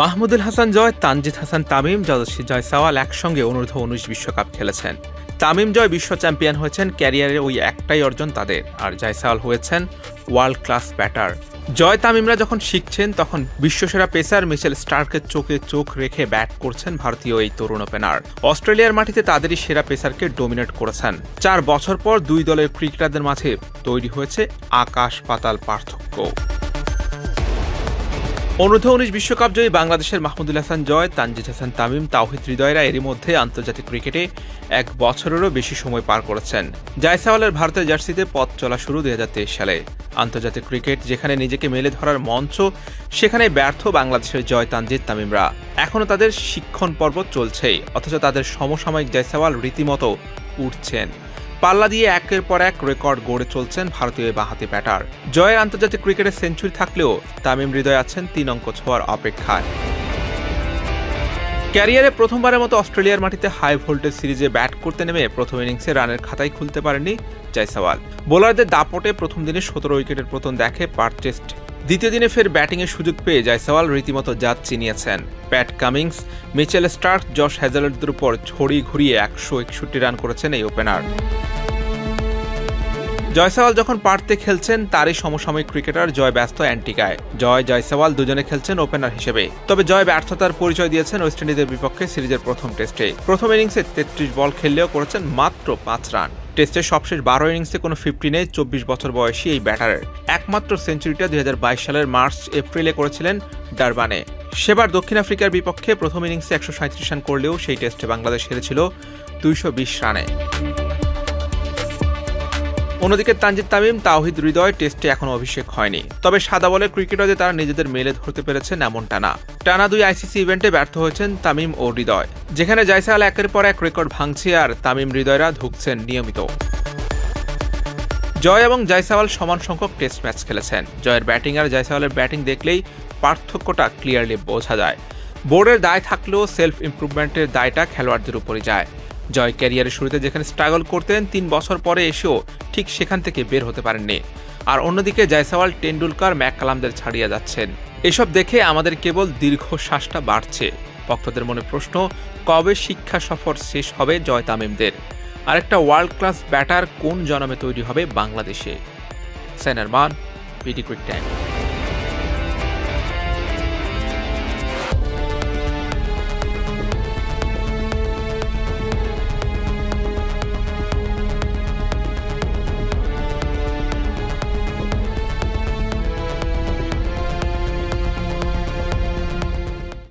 মাহমুদুল হাসান জয়, তানজিদ হাসান তামিম, জয়সাওয়াল একসঙ্গে অনূর্ধ্ব-19 বিশ্বকাপ খেলেছেন। তামিম জয় বিশ্ব চ্যাম্পিয়ন হয়েছেন, ক্যারিয়ারে ওই একটাই অর্জন তাদের। আর জয়সাওয়াল হয়েছেন ওয়ার্ল্ড ক্লাস ব্যাটার। জয় তামিমরা যখন শিখছেন তখন বিশ্বসেরা পেসার মিচেল স্টার্কের চোখে চোখ রেখে ব্যাট করছেন ভারতীয় এই তরুণ ওপেনার। অস্ট্রেলিয়ার মাটিতে তাদেরই সেরা পেসারকে ডোমিনেট করেছেন। 4 বছর পর দুই দলের ক্রিকেটারদের মাঝে তৈরি হয়েছে আকাশ পাতাল পার্থক্য। অনূর্ধ্ব-19 বিশ্বকাপ জয়ী বাংলাদেশের মাহমুদুল হাসান জয়, তানজিদ হাসান তামিম, তাওহিদ হৃদয়রা এরই মধ্যে আন্তর্জাতিক ক্রিকেটে 1 বছরেরও বেশি সময় পার করেছেন। জয়সাওয়ালের ভারতের জার্সিতে পথ চলা শুরু 2023 সালে। আন্তর্জাতিক ক্রিকেট যেখানে নিজেকে মেলে ধরার মঞ্চ, সেখানে ব্যর্থ বাংলাদেশের জয়, তানজিদ, তামিমরা। এখনও তাদের শিক্ষণ পর্ব চলছেই, অথচ তাদের সমসাময়িক জয়সাওয়াল রীতিমতো উঠছেন। পাল্লা দিয়ে একের পর এক রেকর্ড গড়ে চলছেন ভারতীয় বাঁহাতি ব্যাটার। জয়ের আন্তর্জাতিক ক্রিকেটে সেঞ্চুরি থাকলেও তামিম হৃদয় আছেন 3 অঙ্ক ছোঁয়ার অপেক্ষায়। ক্যারিয়ারে প্রথমবারের মতো অস্ট্রেলিয়ার মাটিতে হাই ভোল্টেজ সিরিজে ব্যাট করতে নেমে প্রথম ইনিংসে রানের খাতায় খুলতে পারেননি জয়সাওয়াল। বোলারদের দাপটে প্রথম দিনে 17 উইকেটের পতন দেখে পার্থ টেস্ট। দ্বিতীয় দিনে ফের ব্যাটিংয়ের সুযোগ পেয়ে জয়সাওয়াল রীতিমতো জাত চিনিয়েছেন। Pat Cummins, Mitchell Starc, Josh হ্যাজেলউডদের উপর ছড়ি ঘুরিয়ে 161 রান করেছেন এই ওপেনার। জয়সাওয়াল যখন পার্থে খেলছেন তারই সমসাময়িক ক্রিকেটার জয় ব্যস্ত অ্যান্টিকায়। জয়সাওয়াল দুজনে খেলছেন ওপেনার হিসেবে। তবে জয় ব্যর্থতার পরিচয় দিয়েছেন ওয়েস্ট ইন্ডিজের বিপক্ষে সিরিজের প্রথম টেস্টে। প্রথম ইনিংসে 33 বল খেললেও করেছেন মাত্র 5 রান। টেস্টের সবশেষ 12 ইনিংসে কোনো 50 নেই 24 বছর বয়সী এই ব্যাটারের। একমাত্র সেঞ্চুরিটা 2022 সালের মার্চ-এপ্রিলে করেছিলেন ডারবানে। সেবার দক্ষিণ আফ্রিকার বিপক্ষে প্রথম ইনিংসে 137 রান করলেও সেই টেস্টে বাংলাদেশ হেরেছিল 220 রানে। অন্যদিকে তানজিদ তামিম, তাওহিদ হৃদয় টেস্টে এখনো অভিষেক হয়নি। তবে সাদা বলের ক্রিকেটারদের তারা নিজেদের মেলে ধরতে পেরেছেন এমনটা না। টানা 2 আইসিসি ইভেন্টে ব্যর্থ হয়েছেন তামিম ও হৃদয়, যেখানে জয়সাওয়াল একের পর এক রেকর্ড ভাঙছে আর তামিম হৃদয়রা ধুঁকছেন নিয়মিত। জয় এবং জয়সাওয়াল সমান সংখ্যক টেস্ট ম্যাচ খেলেছেন। জয়ের ব্যাটিং আর জয়সাওয়ালের ব্যাটিং দেখলেই পার্থক্যটা ক্লিয়ারলি বোঝা যায়। বোর্ডের দায় থাকলেও সেলফ ইমপ্রুভমেন্টের দায়টা খেলোয়াড়দের উপরই যায়। জয় ক্যারিয়ারের শুরুতে যেখানে স্ট্রাগল করতেন, 3 বছর পরে এসেও ঠিক সেখান থেকে বের হতে পারেননি। আর অন্যদিকে জয়সাওয়াল, টেন্ডুলকার, ম্যাককালামদের ছাড়িয়ে যাচ্ছেন। এসব দেখে আমাদের কেবল দীর্ঘশ্বাসটা বাড়ছে। ভক্তদের মনে প্রশ্ন, কবে শিক্ষা সফর শেষ হবে জয় তামিমদের? আরেকটা ওয়ার্ল্ড ক্লাস ব্যাটার কোন জন্মে তৈরি হবে বাংলাদেশে? সাইনার মান, বিডি ক্রিক টাইম।